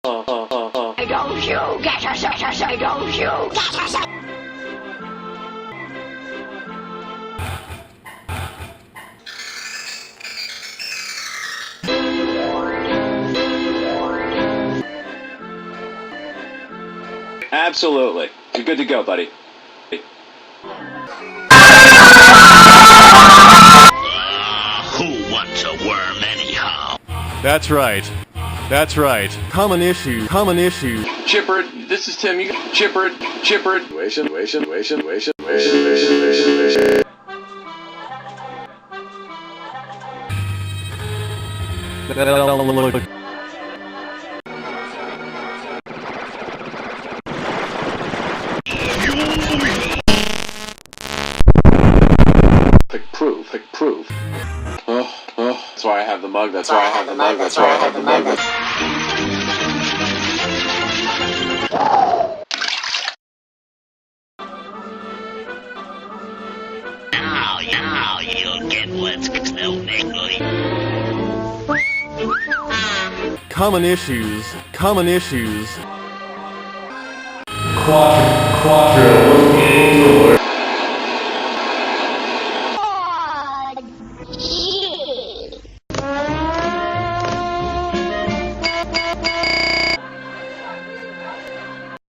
don't you get a say, don't you get a say. Absolutely. You're good to go, buddy. Who wants a worm anyhow? That's right. That's right. Common issue. Common issue. Chipper, this is Tim. You Chipper. Wation. Proof. Oh. That's why I have the mug. That's why I have the mug. That's why I have the mug. Now you'll get what's so niggly. Common issues. Common issues. Quattro.